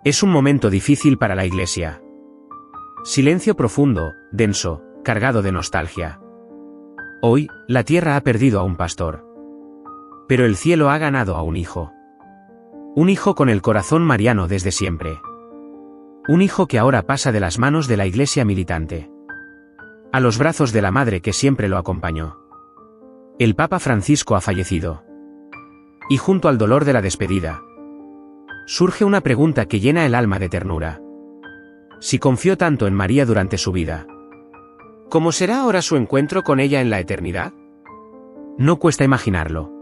Es un momento difícil para la Iglesia. Silencio profundo, denso, cargado de nostalgia. Hoy, la tierra ha perdido a un pastor. Pero el cielo ha ganado a un hijo. Un hijo con el corazón mariano desde siempre. Un hijo que ahora pasa de las manos de la Iglesia militante a los brazos de la madre que siempre lo acompañó. El Papa Francisco ha fallecido. Y junto al dolor de la despedida, surge una pregunta que llena el alma de ternura. Si confió tanto en María durante su vida, ¿cómo será ahora su encuentro con ella en la eternidad? No cuesta imaginarlo.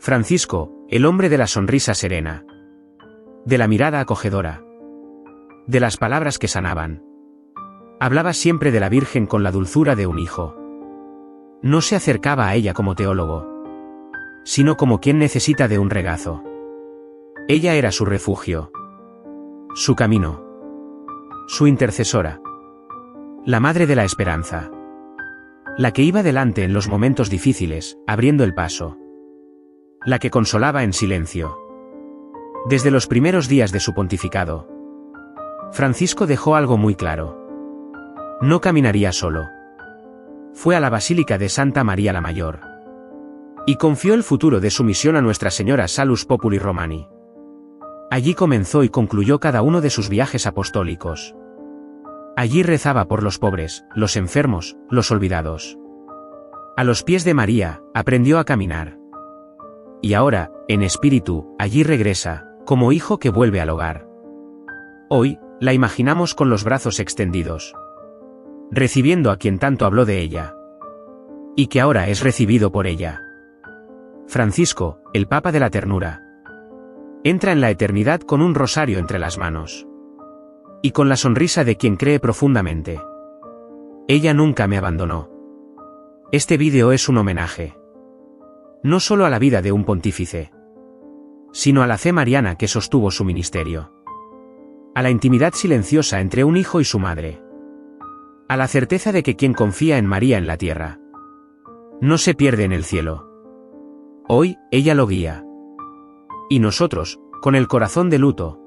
Francisco, el hombre de la sonrisa serena, de la mirada acogedora, de las palabras que sanaban, hablaba siempre de la Virgen con la dulzura de un hijo. No se acercaba a ella como teólogo, sino como quien necesita de un regazo. Ella era su refugio, su camino, su intercesora, la madre de la esperanza, la que iba delante en los momentos difíciles, abriendo el paso, la que consolaba en silencio. Desde los primeros días de su pontificado, Francisco dejó algo muy claro. No caminaría solo. Fue a la Basílica de Santa María la Mayor y confió el futuro de su misión a Nuestra Señora Salus Populi Romani. Allí comenzó y concluyó cada uno de sus viajes apostólicos. Allí rezaba por los pobres, los enfermos, los olvidados. A los pies de María, aprendió a caminar. Y ahora, en espíritu, allí regresa, como hijo que vuelve al hogar. Hoy, la imaginamos con los brazos extendidos, recibiendo a quien tanto habló de ella, y que ahora es recibido por ella. Francisco, el Papa de la ternura, entra en la eternidad con un rosario entre las manos, y con la sonrisa de quien cree profundamente. Ella nunca me abandonó. Este vídeo es un homenaje, no solo a la vida de un pontífice, sino a la fe mariana que sostuvo su ministerio, a la intimidad silenciosa entre un hijo y su madre, a la certeza de que quien confía en María en la tierra, no se pierde en el cielo. Hoy, ella lo guía. Y nosotros, con el corazón de luto,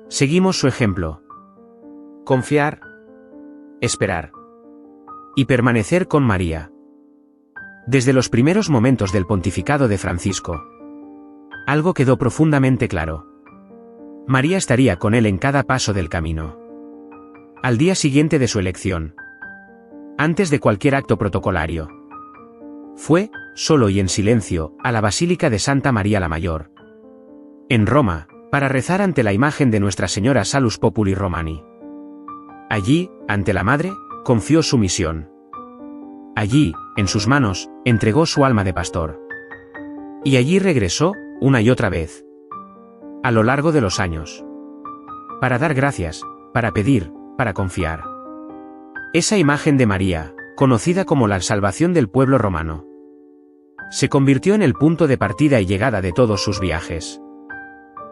seguimos su ejemplo. Confiar, esperar y permanecer con María. Desde los primeros momentos del pontificado de Francisco, algo quedó profundamente claro. María estaría con él en cada paso del camino. Al día siguiente de su elección, antes de cualquier acto protocolario, fue, solo y en silencio, a la Basílica de Santa María la Mayor, en Roma, para rezar ante la imagen de Nuestra Señora Salus Populi Romani. Allí, ante la Madre, confió su misión. Allí, en sus manos, entregó su alma de pastor. Y allí regresó, una y otra vez, a lo largo de los años, para dar gracias, para pedir, para confiar. Esa imagen de María, conocida como la salvación del pueblo romano, se convirtió en el punto de partida y llegada de todos sus viajes.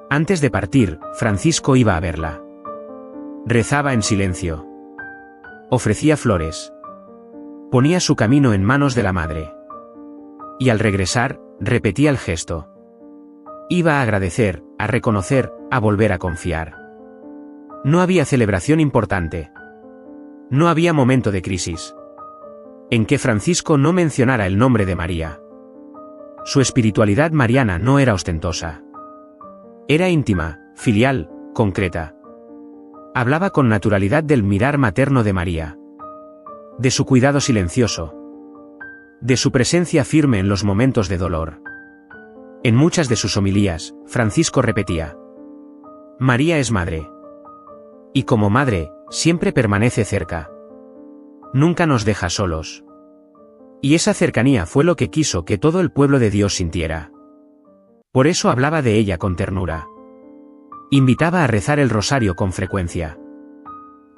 Antes de partir, Francisco iba a verla. Rezaba en silencio. Ofrecía flores. Ponía su camino en manos de la madre. Y al regresar, repetía el gesto. Iba a agradecer, a reconocer, a volver a confiar. No había celebración importante. No había momento de crisis en que Francisco no mencionara el nombre de María. Su espiritualidad mariana no era ostentosa. Era íntima, filial, concreta. Hablaba con naturalidad del mirar materno de María, de su cuidado silencioso, de su presencia firme en los momentos de dolor. En muchas de sus homilías, Francisco repetía: María es madre. Y como madre, siempre permanece cerca. Nunca nos deja solos. Y esa cercanía fue lo que quiso que todo el pueblo de Dios sintiera. Por eso hablaba de ella con ternura. Invitaba a rezar el rosario con frecuencia.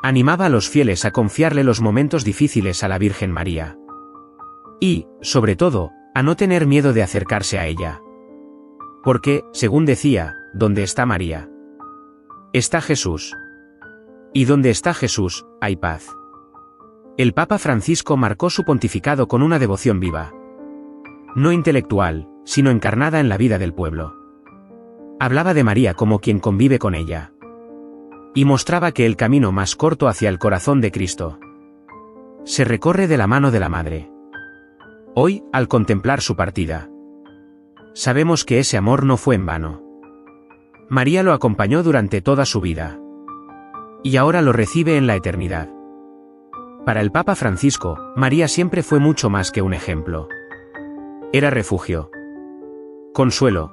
Animaba a los fieles a confiarle los momentos difíciles a la Virgen María. Y, sobre todo, a no tener miedo de acercarse a ella. Porque, según decía, donde está María, está Jesús. Y donde está Jesús, hay paz. El Papa Francisco marcó su pontificado con una devoción viva, no intelectual, sino encarnada en la vida del pueblo. Hablaba de María como quien convive con ella, y mostraba que el camino más corto hacia el corazón de Cristo se recorre de la mano de la Madre. Hoy, al contemplar su partida, sabemos que ese amor no fue en vano. María lo acompañó durante toda su vida, y ahora lo recibe en la eternidad. Para el Papa Francisco, María siempre fue mucho más que un ejemplo. Era refugio, consuelo,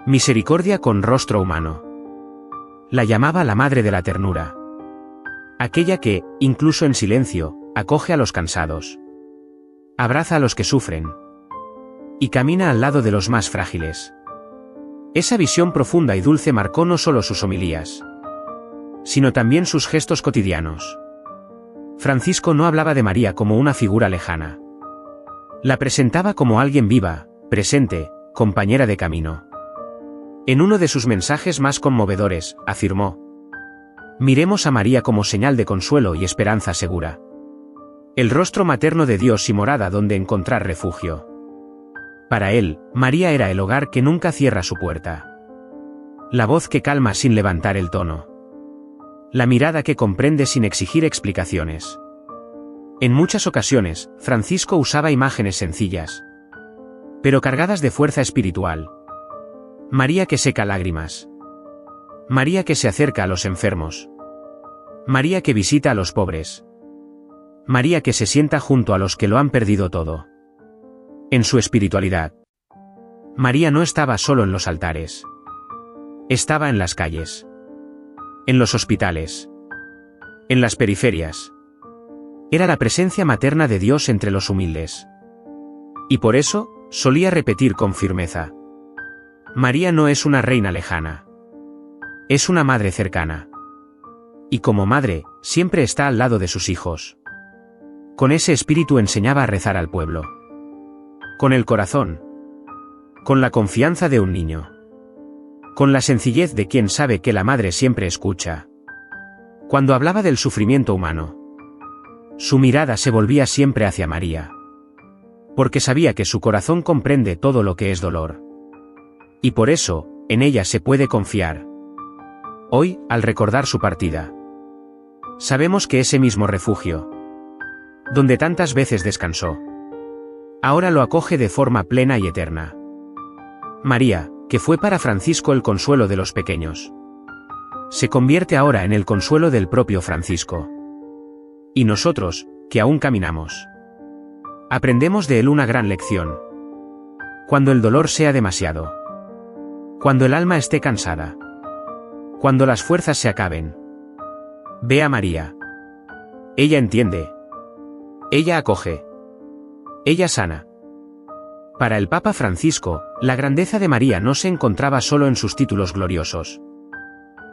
misericordia con rostro humano. La llamaba la Madre de la Ternura, aquella que, incluso en silencio, acoge a los cansados, abraza a los que sufren, y camina al lado de los más frágiles. Esa visión profunda y dulce marcó no solo sus homilías, sino también sus gestos cotidianos. Francisco no hablaba de María como una figura lejana. La presentaba como alguien viva, presente, compañera de camino. En uno de sus mensajes más conmovedores, afirmó: «Miremos a María como señal de consuelo y esperanza segura. El rostro materno de Dios y morada donde encontrar refugio». Para él, María era el hogar que nunca cierra su puerta. La voz que calma sin levantar el tono. La mirada que comprende sin exigir explicaciones. En muchas ocasiones, Francisco usaba imágenes sencillas, pero cargadas de fuerza espiritual. María que seca lágrimas. María que se acerca a los enfermos. María que visita a los pobres. María que se sienta junto a los que lo han perdido todo. En su espiritualidad, María no estaba solo en los altares. Estaba en las calles, en los hospitales, en las periferias. Era la presencia materna de Dios entre los humildes. Y por eso, solía repetir con firmeza: María no es una reina lejana. Es una madre cercana. Y como madre, siempre está al lado de sus hijos. Con ese espíritu enseñaba a rezar al pueblo. Con el corazón. Con la confianza de un niño. Con la sencillez de quien sabe que la madre siempre escucha. Cuando hablaba del sufrimiento humano, su mirada se volvía siempre hacia María. Porque sabía que su corazón comprende todo lo que es dolor. Y por eso, en ella se puede confiar. Hoy, al recordar su partida, sabemos que ese mismo refugio, donde tantas veces descansó, ahora lo acoge de forma plena y eterna. María, que fue para Francisco el consuelo de los pequeños, se convierte ahora en el consuelo del propio Francisco. Y nosotros, que aún caminamos, aprendemos de él una gran lección. Cuando el dolor sea demasiado, cuando el alma esté cansada, cuando las fuerzas se acaben, ve a María. Ella entiende. Ella acoge. Ella sana. Para el Papa Francisco, la grandeza de María no se encontraba solo en sus títulos gloriosos,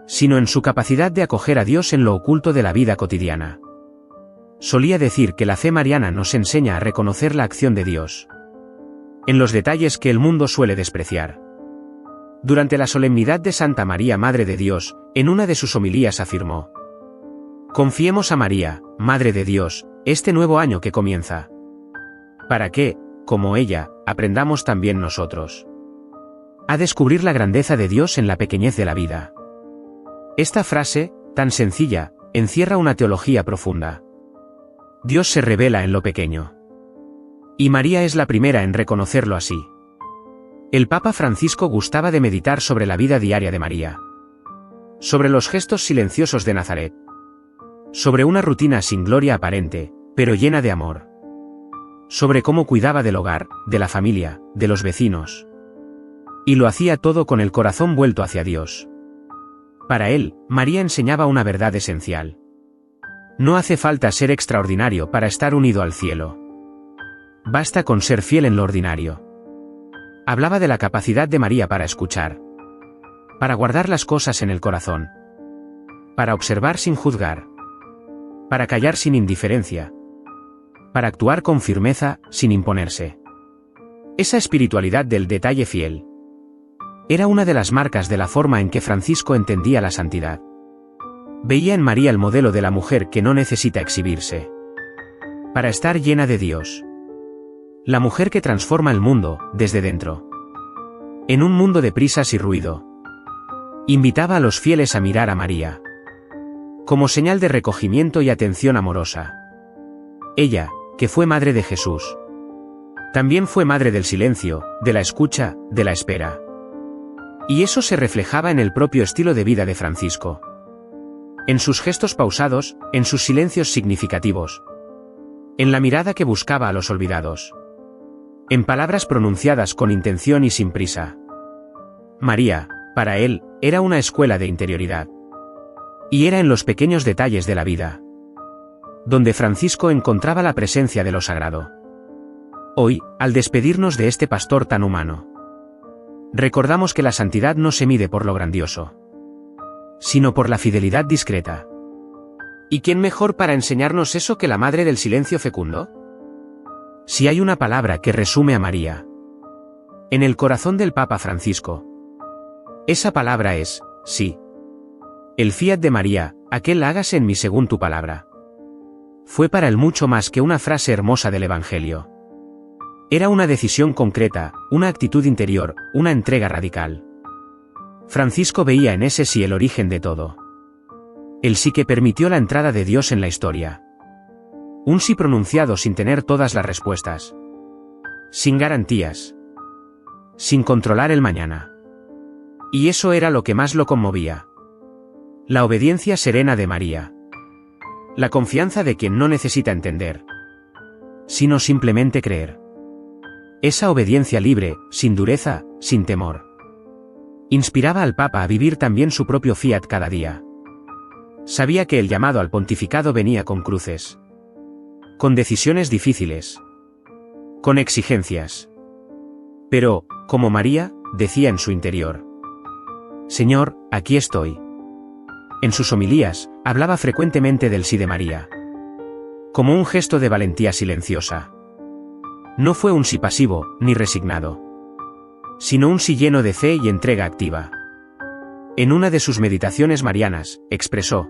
sino en su capacidad de acoger a Dios en lo oculto de la vida cotidiana. Solía decir que la fe mariana nos enseña a reconocer la acción de Dios en los detalles que el mundo suele despreciar. Durante la solemnidad de Santa María Madre de Dios, en una de sus homilías afirmó: «Confiemos a María, Madre de Dios, este nuevo año que comienza, para que, como ella, aprendamos también nosotros a descubrir la grandeza de Dios en la pequeñez de la vida». Esta frase, tan sencilla, encierra una teología profunda. Dios se revela en lo pequeño. Y María es la primera en reconocerlo así. El Papa Francisco gustaba de meditar sobre la vida diaria de María, sobre los gestos silenciosos de Nazaret, sobre una rutina sin gloria aparente, pero llena de amor, sobre cómo cuidaba del hogar, de la familia, de los vecinos. Y lo hacía todo con el corazón vuelto hacia Dios. Para él, María enseñaba una verdad esencial. No hace falta ser extraordinario para estar unido al cielo. Basta con ser fiel en lo ordinario. Hablaba de la capacidad de María para escuchar, para guardar las cosas en el corazón, para observar sin juzgar, para callar sin indiferencia, para actuar con firmeza, sin imponerse. Esa espiritualidad del detalle fiel era una de las marcas de la forma en que Francisco entendía la santidad. Veía en María el modelo de la mujer que no necesita exhibirse para estar llena de Dios. La mujer que transforma el mundo, desde dentro. En un mundo de prisas y ruido, invitaba a los fieles a mirar a María, como señal de recogimiento y atención amorosa. Ella, que fue madre de Jesús, también fue madre del silencio, de la escucha, de la espera. Y eso se reflejaba en el propio estilo de vida de Francisco. En sus gestos pausados, en sus silencios significativos. En la mirada que buscaba a los olvidados. En palabras pronunciadas con intención y sin prisa. María, para él, era una escuela de interioridad. Y era en los pequeños detalles de la vida donde Francisco encontraba la presencia de lo sagrado. Hoy, al despedirnos de este pastor tan humano, recordamos que la santidad no se mide por lo grandioso, sino por la fidelidad discreta. ¿Y quién mejor para enseñarnos eso que la madre del silencio fecundo? Si hay una palabra que resume a María en el corazón del Papa Francisco, esa palabra es, sí. El fiat de María, aquel hágase en mí según tu palabra, fue para él mucho más que una frase hermosa del Evangelio. Era una decisión concreta, una actitud interior, una entrega radical. Francisco veía en ese sí el origen de todo. El sí que permitió la entrada de Dios en la historia. Un sí pronunciado sin tener todas las respuestas. Sin garantías. Sin controlar el mañana. Y eso era lo que más lo conmovía. La obediencia serena de María. La confianza de quien no necesita entender, sino simplemente creer. Esa obediencia libre, sin dureza, sin temor. Inspiraba al Papa a vivir también su propio fiat cada día. Sabía que el llamado al pontificado venía con cruces. Con decisiones difíciles. Con exigencias. Pero, como María, decía en su interior: Señor, aquí estoy. En sus homilías, hablaba frecuentemente del sí de María. Como un gesto de valentía silenciosa. No fue un sí pasivo, ni resignado. Sino un sí lleno de fe y entrega activa. En una de sus meditaciones marianas, expresó: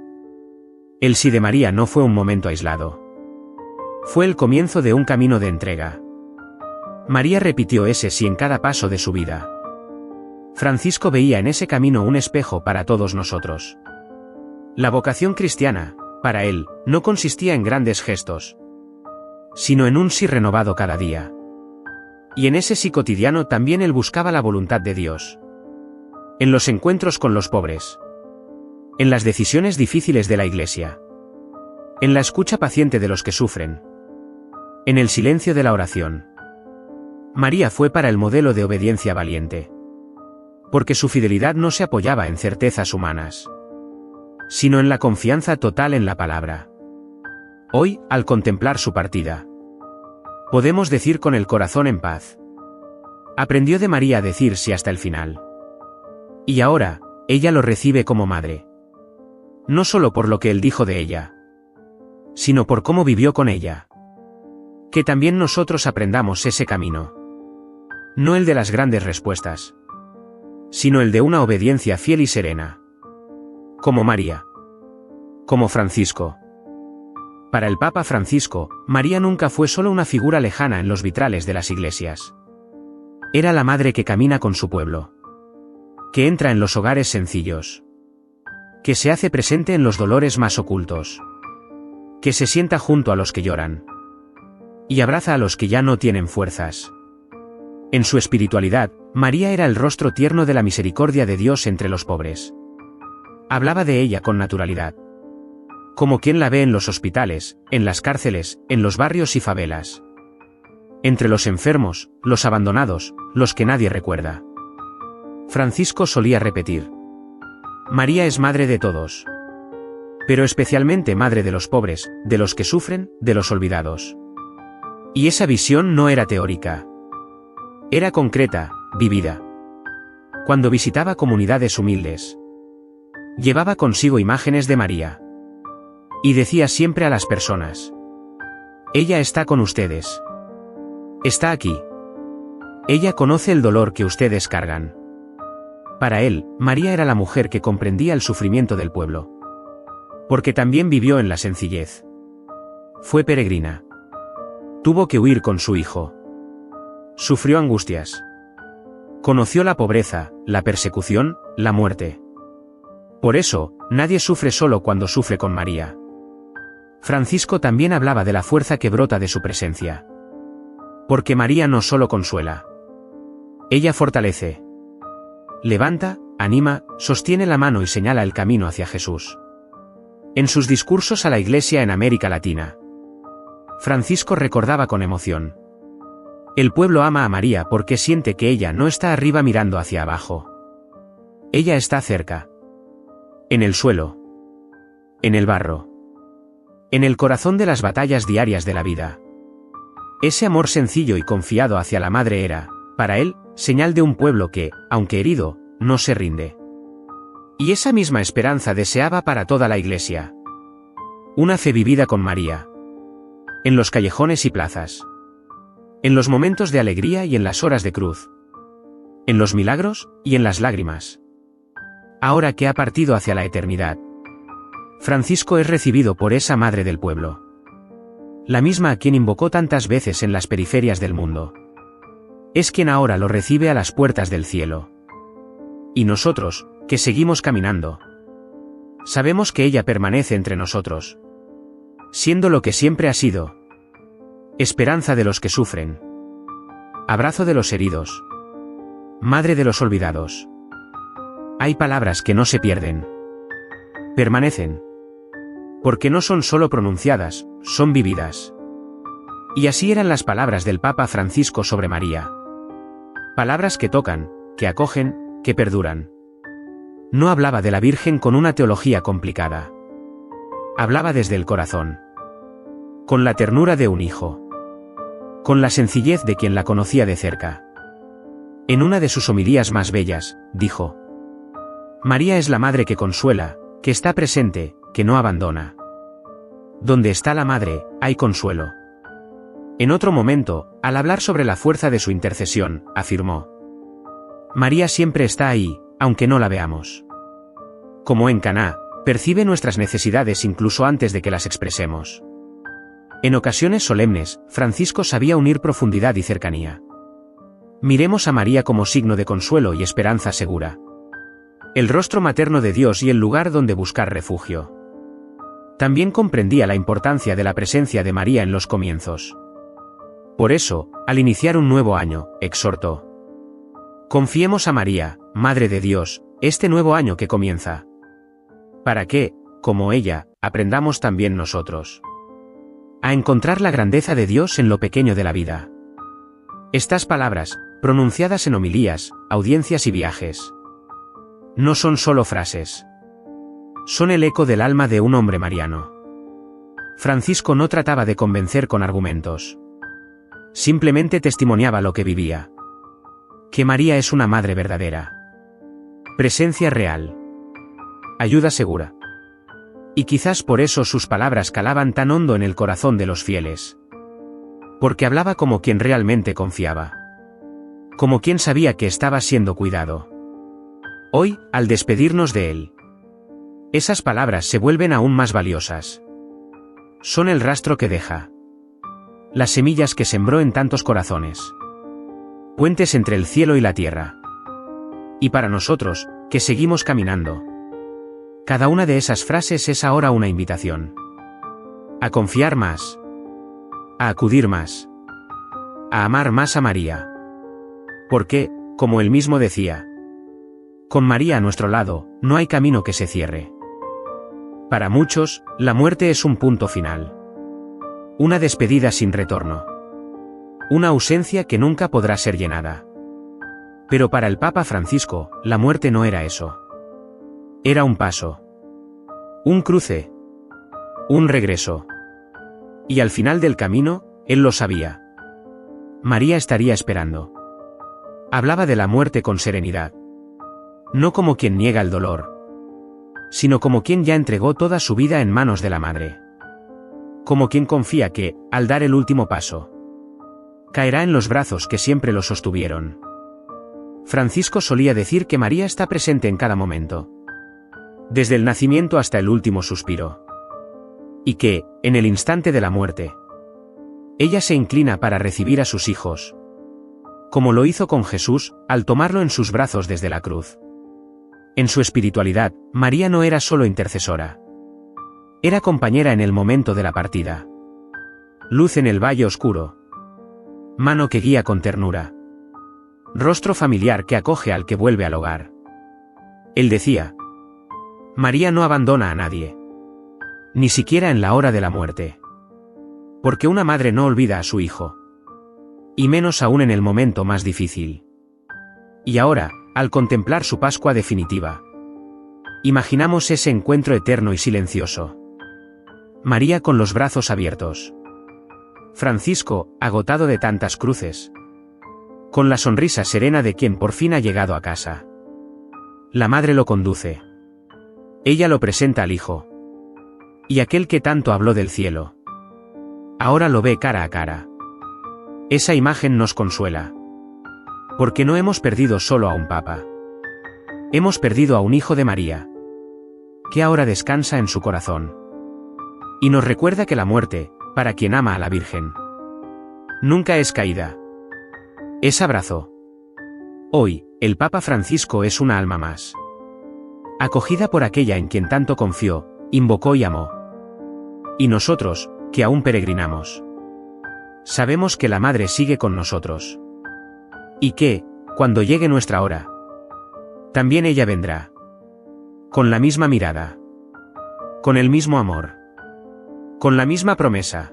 el sí de María no fue un momento aislado. Fue el comienzo de un camino de entrega. María repitió ese sí en cada paso de su vida. Francisco veía en ese camino un espejo para todos nosotros. La vocación cristiana, para él, no consistía en grandes gestos, sino en un sí renovado cada día. Y en ese sí cotidiano también él buscaba la voluntad de Dios. En los encuentros con los pobres. En las decisiones difíciles de la Iglesia. En la escucha paciente de los que sufren. En el silencio de la oración. María fue para el modelo de obediencia valiente. Porque su fidelidad no se apoyaba en certezas humanas, sino en la confianza total en la palabra. Hoy, al contemplar su partida, podemos decir con el corazón en paz: aprendió de María a decir sí hasta el final. Y ahora, ella lo recibe como madre. No solo por lo que él dijo de ella, sino por cómo vivió con ella. Que también nosotros aprendamos ese camino. No el de las grandes respuestas, sino el de una obediencia fiel y serena. Como María. Como Francisco. Para el Papa Francisco, María nunca fue solo una figura lejana en los vitrales de las iglesias. Era la madre que camina con su pueblo. Que entra en los hogares sencillos. Que se hace presente en los dolores más ocultos. Que se sienta junto a los que lloran. Y abraza a los que ya no tienen fuerzas. En su espiritualidad, María era el rostro tierno de la misericordia de Dios entre los pobres. Hablaba de ella con naturalidad. Como quien la ve en los hospitales, en las cárceles, en los barrios y favelas. Entre los enfermos, los abandonados, los que nadie recuerda. Francisco solía repetir: María es madre de todos. Pero especialmente madre de los pobres, de los que sufren, de los olvidados. Y esa visión no era teórica. Era concreta, vivida. Cuando visitaba comunidades humildes, llevaba consigo imágenes de María. Y decía siempre a las personas: ella está con ustedes. Está aquí. Ella conoce el dolor que ustedes cargan. Para él, María era la mujer que comprendía el sufrimiento del pueblo. Porque también vivió en la sencillez. Fue peregrina. Tuvo que huir con su hijo. Sufrió angustias. Conoció la pobreza, la persecución, la muerte. Por eso, nadie sufre solo cuando sufre con María. Francisco también hablaba de la fuerza que brota de su presencia. Porque María no solo consuela. Ella fortalece. Levanta, anima, sostiene la mano y señala el camino hacia Jesús. En sus discursos a la Iglesia en América Latina, Francisco recordaba con emoción: el pueblo ama a María porque siente que ella no está arriba mirando hacia abajo. Ella está cerca. En el suelo. En el barro. En el corazón de las batallas diarias de la vida. Ese amor sencillo y confiado hacia la Madre era, para él, señal de un pueblo que, aunque herido, no se rinde. Y esa misma esperanza deseaba para toda la Iglesia. Una fe vivida con María. En los callejones y plazas. En los momentos de alegría y en las horas de cruz. En los milagros y en las lágrimas. Ahora que ha partido hacia la eternidad, Francisco es recibido por esa Madre del pueblo. La misma a quien invocó tantas veces en las periferias del mundo. Es quien ahora lo recibe a las puertas del cielo. Y nosotros, que seguimos caminando, sabemos que ella permanece entre nosotros, siendo lo que siempre ha sido: esperanza de los que sufren, abrazo de los heridos, madre de los olvidados. Hay palabras que no se pierden, permanecen, porque no son solo pronunciadas, son vividas. Y así eran las palabras del Papa Francisco sobre María. Palabras que tocan, que acogen, que perduran. No hablaba de la Virgen con una teología complicada. Hablaba desde el corazón. Con la ternura de un hijo. Con la sencillez de quien la conocía de cerca. En una de sus homilías más bellas, dijo: María es la Madre que consuela, que está presente, que no abandona. Donde está la Madre, hay consuelo. En otro momento, al hablar sobre la fuerza de su intercesión, afirmó: María siempre está ahí, aunque no la veamos. Como en Caná, percibe nuestras necesidades incluso antes de que las expresemos. En ocasiones solemnes, Francisco sabía unir profundidad y cercanía. Miremos a María como signo de consuelo y esperanza segura. El rostro materno de Dios y el lugar donde buscar refugio. También comprendía la importancia de la presencia de María en los comienzos. Por eso, al iniciar un nuevo año, exhortó: confiemos a María, Madre de Dios, este nuevo año que comienza. Para que, como ella, aprendamos también nosotros a encontrar la grandeza de Dios en lo pequeño de la vida. Estas palabras, pronunciadas en homilías, audiencias y viajes, no son solo frases. Son el eco del alma de un hombre mariano. Francisco no trataba de convencer con argumentos. Simplemente testimoniaba lo que vivía. Que María es una madre verdadera. Presencia real. Ayuda segura. Y quizás por eso sus palabras calaban tan hondo en el corazón de los fieles. Porque hablaba como quien realmente confiaba. Como quien sabía que estaba siendo cuidado. Hoy, al despedirnos de él, esas palabras se vuelven aún más valiosas. Son el rastro que deja. Las semillas que sembró en tantos corazones. Puentes entre el cielo y la tierra. Y para nosotros, que seguimos caminando, cada una de esas frases es ahora una invitación. A confiar más. A acudir más. A amar más a María. Porque, como él mismo decía, con María a nuestro lado, no hay camino que se cierre. Para muchos, la muerte es un punto final. Una despedida sin retorno. Una ausencia que nunca podrá ser llenada. Pero para el Papa Francisco, la muerte no era eso. Era un paso. Un cruce. Un regreso. Y al final del camino, él lo sabía. María estaría esperando. Hablaba de la muerte con serenidad. No como quien niega el dolor, sino como quien ya entregó toda su vida en manos de la Madre. Como quien confía que, al dar el último paso, caerá en los brazos que siempre lo sostuvieron. Francisco solía decir que María está presente en cada momento, desde el nacimiento hasta el último suspiro. Y que, en el instante de la muerte, ella se inclina para recibir a sus hijos, como lo hizo con Jesús, al tomarlo en sus brazos desde la cruz. En su espiritualidad, María no era solo intercesora. Era compañera en el momento de la partida. Luz en el valle oscuro. Mano que guía con ternura. Rostro familiar que acoge al que vuelve al hogar. Él decía: María no abandona a nadie. Ni siquiera en la hora de la muerte. Porque una madre no olvida a su hijo. Y menos aún en el momento más difícil. Y ahora, al contemplar su Pascua definitiva, imaginamos ese encuentro eterno y silencioso. María con los brazos abiertos. Francisco, agotado de tantas cruces. Con la sonrisa serena de quien por fin ha llegado a casa. La madre lo conduce. Ella lo presenta al hijo. Y aquel que tanto habló del cielo, ahora lo ve cara a cara. Esa imagen nos consuela. Porque no hemos perdido solo a un papa. Hemos perdido a un hijo de María, que ahora descansa en su corazón. Y nos recuerda que la muerte, para quien ama a la Virgen, nunca es caída. Es abrazo. Hoy, el Papa Francisco es una alma más. Acogida por aquella en quien tanto confió, invocó y amó. Y nosotros, que aún peregrinamos, sabemos que la Madre sigue con nosotros. Y que, cuando llegue nuestra hora, también ella vendrá. Con la misma mirada. Con el mismo amor. Con la misma promesa.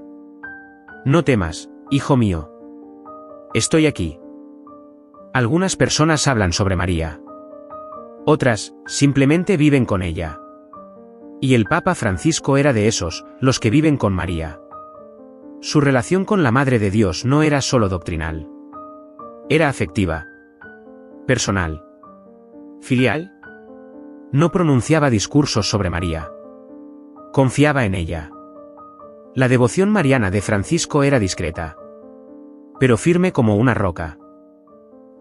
No temas, hijo mío. Estoy aquí. Algunas personas hablan sobre María. Otras, simplemente viven con ella. Y el Papa Francisco era de esos, los que viven con María. Su relación con la Madre de Dios no era solo doctrinal. Era afectiva. Personal. Filial. No pronunciaba discursos sobre María. Confiaba en ella. La devoción mariana de Francisco era discreta, pero firme como una roca.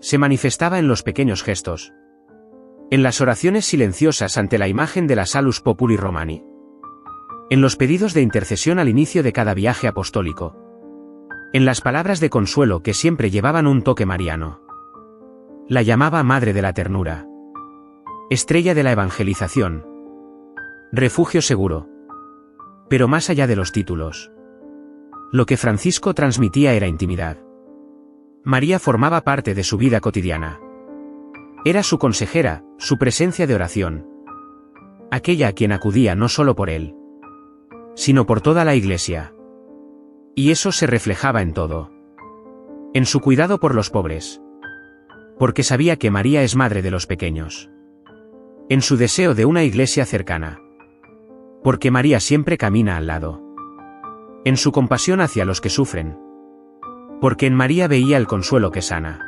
Se manifestaba en los pequeños gestos. En las oraciones silenciosas ante la imagen de la Salus Populi Romani. En los pedidos de intercesión al inicio de cada viaje apostólico. En las palabras de consuelo que siempre llevaban un toque mariano. La llamaba Madre de la Ternura. Estrella de la evangelización. Refugio seguro. Pero más allá de los títulos, lo que Francisco transmitía era intimidad. María formaba parte de su vida cotidiana. Era su consejera, su presencia de oración. Aquella a quien acudía no solo por él, sino por toda la Iglesia. Y eso se reflejaba en todo. En su cuidado por los pobres. Porque sabía que María es madre de los pequeños. En su deseo de una Iglesia cercana. Porque María siempre camina al lado. En su compasión hacia los que sufren. Porque en María veía el consuelo que sana.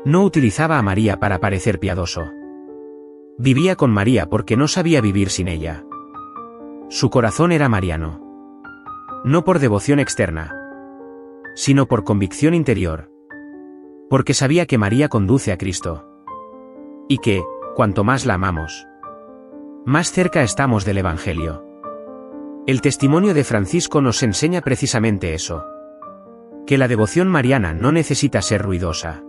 No utilizaba a María para parecer piadoso. Vivía con María porque no sabía vivir sin ella. Su corazón era mariano. No por devoción externa, sino por convicción interior. Porque sabía que María conduce a Cristo. Y que, cuanto más la amamos, más cerca estamos del Evangelio. El testimonio de Francisco nos enseña precisamente eso. Que la devoción mariana no necesita ser ruidosa.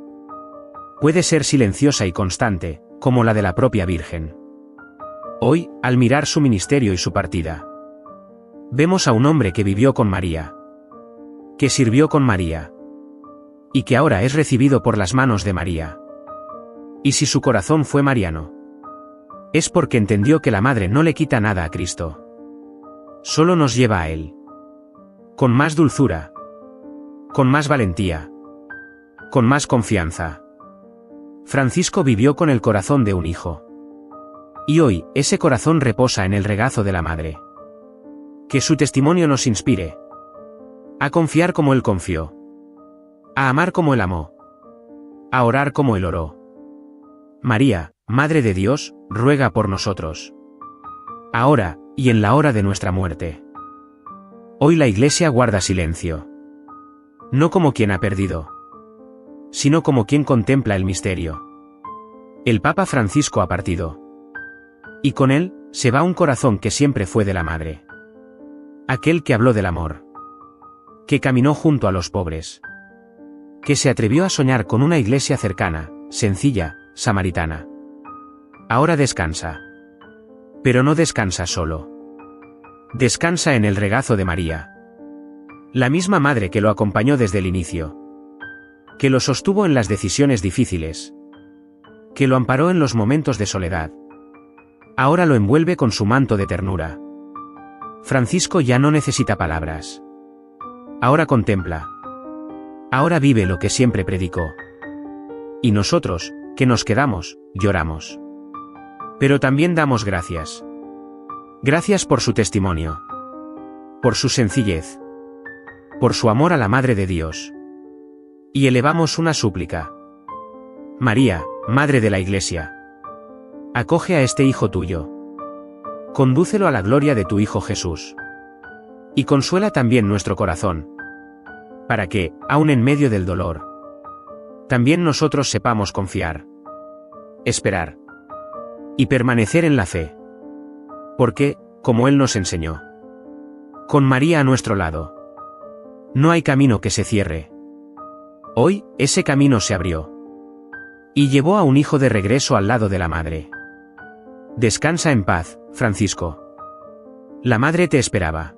Puede ser silenciosa y constante, como la de la propia Virgen. Hoy, al mirar su ministerio y su partida, vemos a un hombre que vivió con María, que sirvió con María, y que ahora es recibido por las manos de María. Y si su corazón fue mariano, es porque entendió que la Madre no le quita nada a Cristo. Solo nos lleva a Él. Con más dulzura. Con más valentía. Con más confianza. Francisco vivió con el corazón de un hijo. Y hoy, ese corazón reposa en el regazo de la Madre. Que su testimonio nos inspire. A confiar como Él confió. A amar como Él amó. A orar como Él oró. María, Madre de Dios, ruega por nosotros. Ahora, y en la hora de nuestra muerte. Hoy la Iglesia guarda silencio. No como quien ha perdido, sino como quien contempla el misterio. El Papa Francisco ha partido. Y con él, se va un corazón que siempre fue de la Madre. Aquel que habló del amor. Que caminó junto a los pobres. Que se atrevió a soñar con una Iglesia cercana, sencilla, samaritana. Ahora descansa. Pero no descansa solo. Descansa en el regazo de María. La misma madre que lo acompañó desde el inicio. Que lo sostuvo en las decisiones difíciles. Que lo amparó en los momentos de soledad. Ahora lo envuelve con su manto de ternura. Francisco ya no necesita palabras. Ahora contempla. Ahora vive lo que siempre predicó. Y nosotros, que nos quedamos, lloramos. Pero también damos gracias. Gracias por su testimonio. Por su sencillez. Por su amor a la Madre de Dios. Y elevamos una súplica. María, Madre de la Iglesia. Acoge a este hijo tuyo. Condúcelo a la gloria de tu Hijo Jesús. Y consuela también nuestro corazón. Para que, aun en medio del dolor, también nosotros sepamos confiar, esperar y permanecer en la fe. Porque, como Él nos enseñó, con María a nuestro lado, no hay camino que se cierre. Hoy, ese camino se abrió y llevó a un hijo de regreso al lado de la madre. Descansa en paz, Francisco. La madre te esperaba.